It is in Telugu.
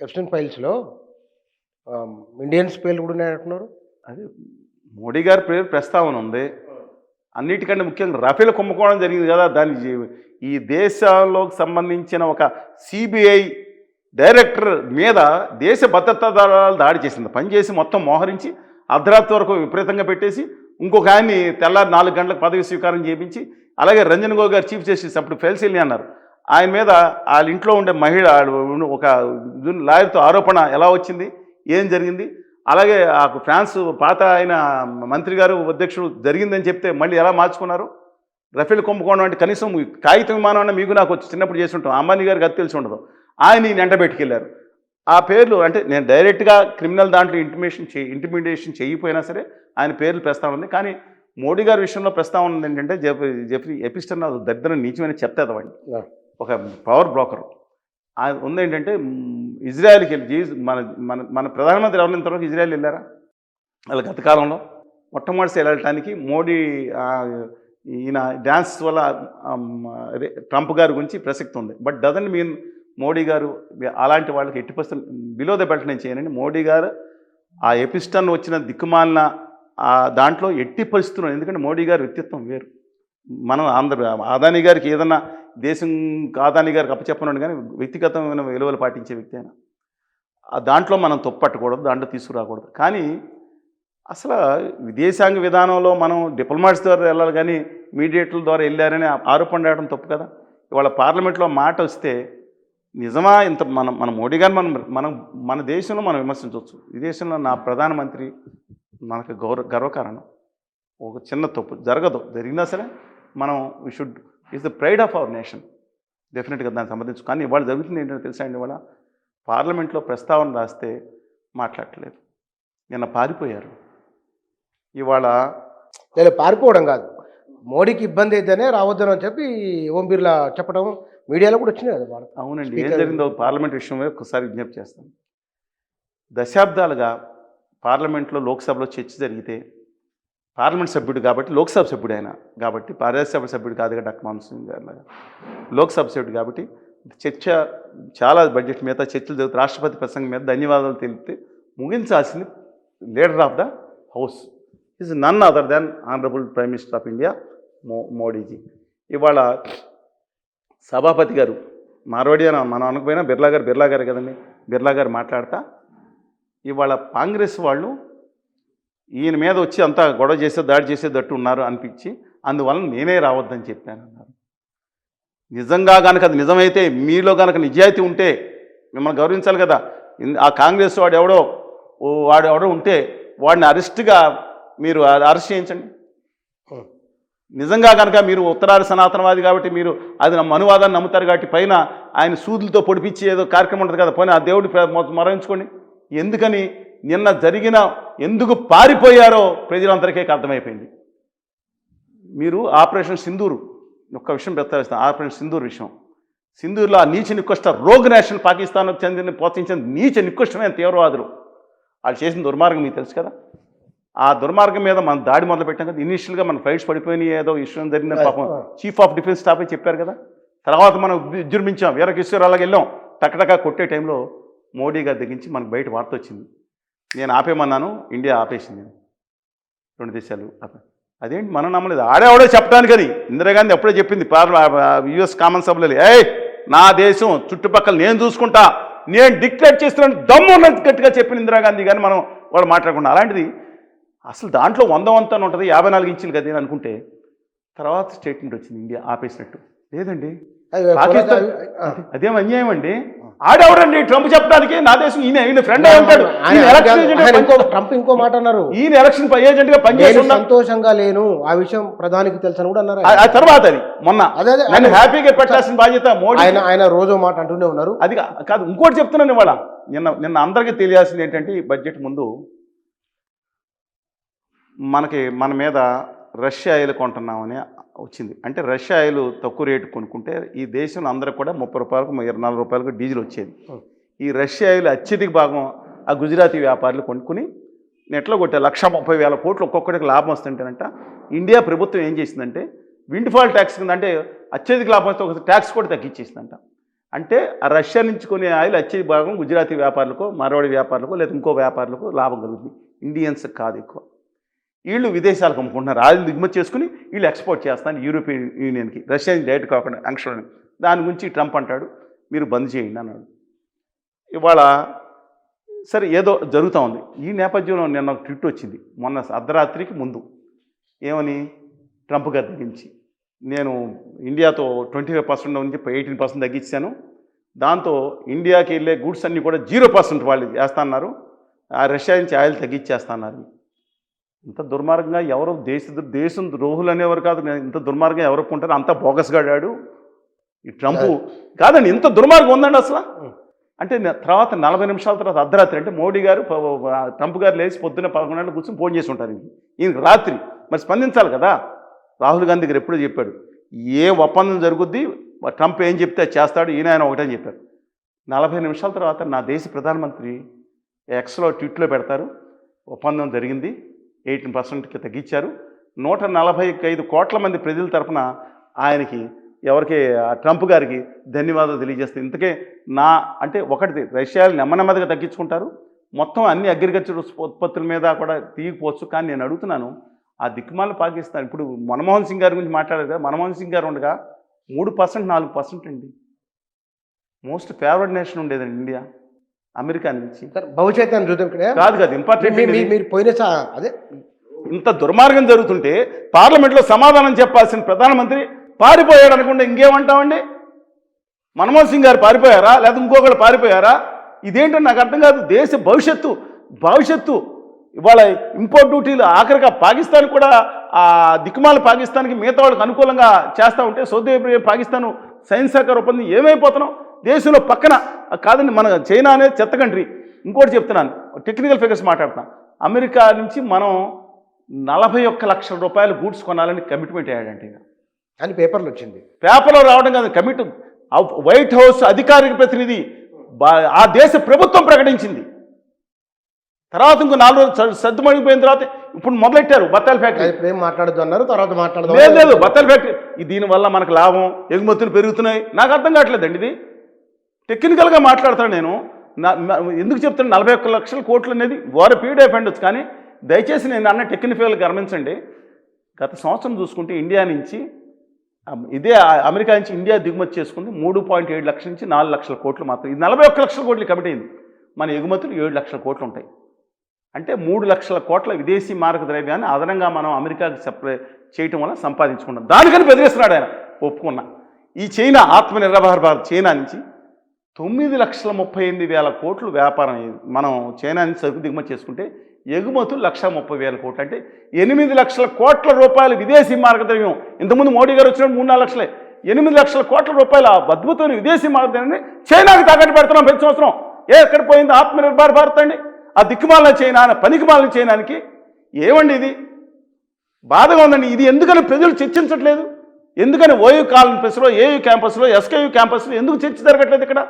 ఎప్స్టైన్ ఫైల్స్‌లో ఇండియన్స్ పేర్లు కూడా ఉన్నాయంటున్నారు. అది మోడీ గారి పేరు ప్రస్తావన ఉంది. అన్నిటికంటే ముఖ్యంగా రఫేల్ కుంభకోణం జరిగింది కదా! ఈ దేశంలోకి సంబంధించిన ఒక సిబిఐ డైరెక్టర్ మీద దేశ భద్రతా దళాలు దాడి చేసింది. పనిచేసి మొత్తం మోహరించి అర్ధరాత్రి వరకు విపరీతంగా పెట్టేసి ఇంకొక ఆయన్ని తెల్లారి 4 గంటలకు పదవి స్వీకారం చేయించి, అలాగే రంజన్ గోగోయ్ గారు చీఫ్ జస్టిస్ అప్పుడు ఫెల్సిల్ని అన్నారు. ఆయన మీద వాళ్ళ ఇంట్లో ఉండే మహిళ ఒక లాయర్తో ఆరోపణ ఎలా వచ్చింది, ఏం జరిగింది, అలాగే ఆ ఫ్రాన్స్ పాత ఆయన మంత్రి గారు అధ్యక్షుడు జరిగిందని చెప్తే మళ్ళీ ఎలా మార్చుకున్నారు. రఫేల్ కుంభకోణం అంటే కనీసం కాగితం విమానం అన్న మీకు నాకు వచ్చి చిన్నప్పుడు చేసి ఉంటాం. అంబానీ గారికి అది తెలిసి ఉండదు. ఆయన వెంటబెట్టుకెళ్ళారు. ఆ పేర్లు అంటే నేను డైరెక్ట్గా క్రిమినల్ దాంట్లో ఇంటిమిడేషన్ చేయకపోయినా సరే ఆయన పేర్లు ప్రస్తావన ఉంది. కానీ మోడీ గారి విషయంలో ప్రస్తావన ఉంది ఏంటంటే జెఫ్రీ ఎపిస్టన్ దరిద్రం నీచమైన చెప్తాది వాడిని, ఒక పవర్ బ్రోకర్. ఉందేంటంటే ఇజ్రాయెల్కి వెళ్ళి మన మన మన ప్రధానమంత్రి ఎవరిని ఇంతవరకు ఇజ్రాయెల్ వెళ్ళారా? వాళ్ళ గత కాలంలో మొట్టమొదటిసారి వెళ్ళటానికి మోడీ ఈయన డ్యాన్స్ వల్ల అదే ట్రంప్ గారి గురించి ప్రసక్తి ఉంది. బట్ డజంట్ మీన్ మోడీ గారు అలాంటి వాళ్ళకి ఎట్టి పరిస్థితులు బిలో ద బెల్ట్ నేను చేయనండి. మోడీ గారు ఆ ఎపిస్టన్ వచ్చిన దిక్కుమాలిన దాంట్లో ఎట్టి పరిస్థితులు, ఎందుకంటే మోడీ గారి వ్యక్తిత్వం వేరు. మనం అదానీ గారికి ఏదన్నా దేశం అదానీ గారికి అప్పచెప్పనుండి, కానీ వ్యక్తిగతమైన విలువలు పాటించే వ్యక్తి అయినా దాంట్లో మనం తప్పట్టకూడదు, దాంట్లో తీసుకురాకూడదు. కానీ అసలు విదేశాంగ విధానంలో మనం డిప్లొమాట్స్ ద్వారా వెళ్ళాలి, కానీ మీడియేటర్ల ద్వారా వెళ్ళారని ఆరోపణ రావడం తప్పు కదా. ఇవాళ పార్లమెంట్లో మాట వస్తే నిజమా ఇంత మన మోడీ గారిని మన దేశంలో మనం విమర్శించవచ్చు. విదేశంలో నా ప్రధానమంత్రి మనకు గర్వకారణం. ఒక చిన్న తప్పు జరగదు, జరిగినా సరే మనం we should is the pride of our nation, డెఫినెట్గా దానికి సంబంధించి. కానీ ఇవాళ జరుగుతుంది ఏంటంటే తెలుసా అండి, ఇవాళ పార్లమెంట్లో ప్రస్తావన రాస్తే మాట్లాడట్లేదు, నిన్న పారిపోయారు. ఇవాళ నేను పారిపోవడం కాదు, మోడీకి ఇబ్బంది అయితేనే రావద్దని అని చెప్పి ఓం బిర్లా చెప్పడం మీడియాలో కూడా వచ్చినాయి కదా వార్త. అవునండి, ఏం జరిగిందో పార్లమెంట్ విషయమే ఒకసారి విజ్ఞప్తి చేస్తాను. దశాబ్దాలుగా పార్లమెంట్లో లోక్సభలో చర్చ జరిగితే పార్లమెంట్ సభ్యుడు కాబట్టి, లోక్సభ సభ్యుడు ఆయన కాబట్టి, రాజ్యసభ సభ్యుడు కాదుగా డాక్టర్ మన్మోహన్ సింగ్ గారు లోక్సభ సభ్యుడు కాబట్టి చర్చ చాలా బడ్జెట్ మీద చర్చలు జరుగుతాయి. రాష్ట్రపతి ప్రసంగం మీద ధన్యవాదాలు తెలిపితే ముగించాల్సింది leader of the house is none other than honourable prime minister of India Modiji. ఇవాళ సభాపతి గారు మార్వాడి అని మనం అనకపోయినా బిర్లా గారు కదండి, బిర్లా గారు మాట్లాడతా ఇవాళ కాంగ్రెస్ వాళ్ళు ఈయన మీద వచ్చి అంతా గొడవ చేసే దాడి చేసేటట్టు ఉన్నారు అనిపించి అందువలన నేనే రావద్దని చెప్పాను అన్నారు. నిజంగా కనుక అది నిజమైతే, మీలో కనుక నిజాయితీ ఉంటే మిమ్మల్ని గౌరవించాలి కదా. ఆ కాంగ్రెస్ వాడు ఎవడో ఉంటే వాడిని అరెస్ట్గా మీరు అరెస్ట్ చేయించండి. నిజంగా కనుక మీరు ఉత్తరాది సనాతనవాది కాబట్టి మీరు అది మనువాదాన్ని నమ్ముతారు కాబట్టి పైన ఆయన సూదులతో పొడిపించి ఏదో కార్యక్రమం ఉంటుంది కదా, పోయిన ఆ దేవుడి మరణించుకోండి. ఎందుకని నిన్న ఎందుకు పారిపోయారో ప్రజలందరికీ అర్థమైపోయింది. మీరు ఆపరేషన్ సింధూర్ ఒక్క విషయం ప్రస్తావిస్తాను. ఆపరేషన్ సింధూర్ విషయం, సింధూర్లో ఆ నీచ నికృష్ట రోగ్ నేషన్ పాకిస్తాన్కు చెందిన ప్రోత్సహించిన నీచ నికృష్టమైన తీవ్రవాదులు వాళ్ళు చేసిన దుర్మార్గం మీకు తెలుసు కదా. ఆ దుర్మార్గం మీద మనం దాడి మొదలు పెట్టాం కదా. ఇనీషియల్గా మన ఫ్లైట్స్ పడిపోయినాయి, ఏదో ఇష్యూ జరిగిందని పాపం చీఫ్ ఆఫ్ డిఫెన్స్ స్టాఫ్ చెప్పారు కదా. తర్వాత మనం విజృంభించాం, వీరకిషోర్ అలాగే వెళ్ళాం, టక్కటకా కొట్టే టైంలో మోడీ గారి దగ్గరించి మనకు బయట వార్త వచ్చింది. నేను ఆపేమన్నాను, ఇండియా ఆపేసింది. 2 దేశాలు ఆపే. అదేంటి మనం నమ్మలేదు, ఆడేవాడో చెప్పడానికి. అని ఇందిరాగాంధీ అప్పుడే చెప్పింది యుఎస్ కామన్ సభలో, నా దేశం చుట్టుపక్కల నేను చూసుకుంటా, నేను డిక్లేర్ చేస్తున్నాను దమ్ము ఉన్నది గట్టిగా చెప్పిన ఇందిరాగాంధీ. కానీ మనం వాళ్ళు మాట్లాడకుండా అలాంటిది అసలు దాంట్లో 100 అని ఉంటుంది, 54 ఇంచులు కదా అని అనుకుంటే తర్వాత స్టేట్మెంట్ వచ్చింది ఇండియా ఆపేసినట్టు. లేదండి, పాకిస్తాన్ అదేం అన్యాయం అండి. ఆడెవడండి ట్రంప్ చెప్పడానికి, నా దేశం ఈయన ఫ్రెండ్ ఉంటాడు. ట్రంప్ ఇంకో మాట అన్నారు, ఈయన ఎలక్షన్ ఏజెంట్ గా పనిచేసి సంతోషంగా లేను, ఆ విషయం ప్రధానికి తెలుసని కూడా అన్నారు. ఆ తర్వాత అది మొన్న నన్ను హ్యాపీగా పెట్టాల్సిన బాధ్యత మోడీ. ఆయన రోజు మాట అంటూనే ఉన్నారు. అది కాదు, ఇంకోటి చెప్తున్నాను ఇవాళ. నిన్న అందరికీ తెలియాల్సింది ఏంటంటే, ఈ బడ్జెట్ ముందు మన మీద రష్యా ఆయిల్ కొంటున్నామని వచ్చింది. అంటే రష్యా ఆయిల్ తక్కువ రేటు కొనుక్కుంటే ఈ దేశంలో అందరికి కూడా 30 రూపాయలకు 24 రూపాయలకు డీజిల్ వచ్చేది. ఈ రష్యా ఆయిల్ అత్యధిక భాగం ఆ గుజరాతీ వ్యాపారులు కొనుక్కుని నెట్లో కొట్టే 1,30,000 కోట్లు ఒక్కొక్కడికి లాభం వస్తుంటేనంట. ఇండియా ప్రభుత్వం ఏం చేసిందంటే విండ్ ఫాల్ ట్యాక్స్ కింద, అంటే అత్యధిక లాభం వస్తే ఒక ట్యాక్స్ కూడా తగ్గించేసిందంట. అంటే ఆ రష్యా నుంచి కొనే ఆయిల్ వచ్చే భాగం గుజరాతీ వ్యాపారులకు, మార్వాడి వ్యాపారులకు, లేదా ఇంకో వ్యాపారులకు లాభం కలుగుతుంది. ఇండియన్స్ కాదు ఎక్కువ. వీళ్ళు విదేశాలకు అమ్ముకుంటున్నారు. ఆయిల్ దిగుమతి చేసుకుని వీళ్ళు ఎక్స్పోర్ట్ చేస్తాను యూరోపియన్ యూనియన్కి, రష్యా డైరెక్ట్ కాకుండా ఆంక్షలు. దాని గురించి ట్రంప్ అంటాడు మీరు బంద్ చేయండి అన్నాడు. ఇవాళ సరే ఏదో జరుగుతూ ఉంది. ఈ నేపథ్యంలో నిన్న ఒక ట్విట్ వచ్చింది మొన్న అర్ధరాత్రికి ముందు. ఏమని? ట్రంప్ గారి గురించి నేను ఇండియాతో 25% నుంచి 18% తగ్గించాను, దాంతో ఇండియాకి వెళ్ళే గూడ్స్ అన్నీ కూడా 0% వాళ్ళు చేస్తున్నారు, ఆ రష్యా నుంచి ఆయిల్ తగ్గించేస్తున్నారు. ఇంత దుర్మార్గంగా ఎవరు దేశం ద్రోహులు అనేవారు కాదు, ఇంత దుర్మార్గంగా ఎవరు ఒప్పుకుంటారు? అంతా బోగస్గాడాడు ఈ ట్రంప్ కాదండి. ఇంత దుర్మార్గం ఉందండి అసలు. అంటే తర్వాత 40 నిమిషాల తర్వాత అర్ధరాత్రి, అంటే మోడీ గారు ట్రంప్ గారు లేచి పొద్దున్న 11 గంటలకు కూర్చొని ఫోన్ చేసి ఉంటారు ఈయనకి రాత్రి. మరి స్పందించాలి కదా. రాహుల్ గాంధీ గారు ఎప్పుడూ చెప్పాడు ఏ ఒప్పందం జరుగుద్ది ట్రంప్ ఏం చెప్తే చేస్తాడు, ఆయన ఒకటని చెప్పారు. 40 నిమిషాల తర్వాత నా దేశ ప్రధానమంత్రి ఎక్స్లో ట్వీట్లో పెడతారు ఒప్పందం జరిగింది, 18%కి తగ్గించారు, 145 కోట్ల మంది ప్రజల తరఫున ఆయనకి ఎవరికి ట్రంప్ గారికి ధన్యవాదాలు తెలియజేస్తే. ఇంతకే అంటే ఒకటి రష్యాలు నెమ్మదిగా తగ్గించుకుంటారు, మొత్తం అన్ని అగ్రికల్చర్ ఉత్పత్తుల మీద కూడా తీయకపోవచ్చు. కానీ నేను అడుగుతున్నాను, ఆ దిక్కుమాల పాకిస్తాన్ ఇప్పుడు మన్మోహన్ సింగ్ గారి గురించి మాట్లాడారు కదా, మన్మోహన్ సింగ్ గారు ఉండగా 3% 4% అండి. మోస్ట్ ఫేవరెట్ నేషన్ ఉండేదండి ఇండియా అమెరికా నుంచి. భవిష్యత్తు చూద్దాం కాదు ఇంపార్టెంట్. మీరు పోయిన అదే ఇంత దుర్మార్గం జరుగుతుంటే పార్లమెంట్లో సమాధానం చెప్పాల్సిన ప్రధానమంత్రి పారిపోయాడు అనుకుంటే ఇంకేమంటామండి? మన్మోహన్ సింగ్ గారు పారిపోయారా, లేదా ఇంకొకరు పారిపోయారా? ఇదేంటో నాకు అర్థం కాదు. దేశ భవిష్యత్తు ఇవాళ ఇంపోర్ట్ డ్యూటీలు ఆఖరిగా పాకిస్తాన్ కూడా ఆ దిక్కుమాల పాకిస్తాన్కి మిగతా వాళ్ళకి అనుకూలంగా చేస్తూ ఉంటే సౌదీ అరేబియా పాకిస్తాన్ సైన్స్ సహకార ఒప్పందం ఏమైపోతున్నాం? దేశంలో పక్కన కాదండి మన చైనా అనేది చెత్త కంట్రీ. ఇంకోటి చెప్తున్నాను, టెక్నికల్ ఫిగర్స్ మాట్లాడుతున్నాను. అమెరికా నుంచి మనం 41 లక్షల రూపాయలు గూడ్స్ కొనాలని కమిట్మెంట్ అయ్యాడంటే అని పేపర్లో వచ్చింది. పేపర్లో రావడం కాదు, కమిట్ వైట్ హౌస్ అధికారిక ప్రతినిధి ఆ దేశ ప్రభుత్వం ప్రకటించింది. తర్వాత ఇంకో 4 రోజులు సర్దుమణిగిపోయిన తర్వాత ఇప్పుడు మొదలెట్టారు బత్తాయిల ఫ్యాక్టరీ. మాట్లాడద్దు అన్నారు, తర్వాత లేదు బత్తాయిల ఫ్యాక్టరీ. దీనివల్ల మనకు లాభం, ఎగుమతులు పెరుగుతున్నాయి. నాకు అర్థం కావట్లేదండి. ఇది టెక్నికల్గా మాట్లాడతాను నేను. ఎందుకు చెప్తాను 41 లక్షల కోట్లు అనేది వారు పీడిఎఫ్ ఉండొచ్చు, కానీ దయచేసి నేను అన్న టెక్నికల్గా గమనించండి. గత సంవత్సరం చూసుకుంటే ఇండియా నుంచి అమెరికా నుంచి ఇండియా దిగుమతి చేసుకుంది 3.7 లక్షల నుంచి 4 లక్షల కోట్లు మాత్రం. ఇది 41 లక్షల కోట్లు కమిట్ అయింది. మన ఎగుమతులు 7 లక్షల కోట్లు ఉంటాయి. అంటే 3 లక్షల కోట్ల విదేశీ మారక ద్రవ్యాన్ని అదనంగా మనం అమెరికాకి సప్లై చేయటం వల్ల సంపాదించుకున్నాం. దానికని బెదిరిస్తున్నాడు ఆయన, ఒప్పుకున్నా. ఈ చైనా ఆత్మనిర్భర్ భారత్ చైనా నుంచి 9,38,000 కోట్లు వ్యాపారం అయ్యింది. మనం చైనా నుంచి సరుకు దిగుమతి చేసుకుంటే ఎగుమతులు 1,30,000 కోట్లు, అంటే 8 లక్షల కోట్ల రూపాయలు విదేశీ మారక ద్రవ్యం. ఇంతకుముందు మోడీ గారు వచ్చినప్పుడు 3-4 లక్షలే. 8 లక్షల కోట్ల రూపాయల అద్భుతమైన విదేశీ మారక ద్రవ్యాన్ని చైనాకి తాకట్టు పెడుతున్నాం ప్రతి సంవత్సరం. ఎక్కడ పోయింది ఆత్మనిర్భర్ భారత్ అండి? ఆ దిక్కుమాలిన చైనా, పనికిమాలిన చైనానికి ఏమండి ఇది? బాధగా ఉందండి. ఇది ఎందుకని ప్రజలు చర్చించట్లేదు? ఎందుకని ఓయూ క్యాంపస్లో, ఏయూ క్యాంపస్లో, ఎస్కేయూ క్యాంపస్లో ఎందుకు చర్చ జరగట్లేదు ఇక్కడ?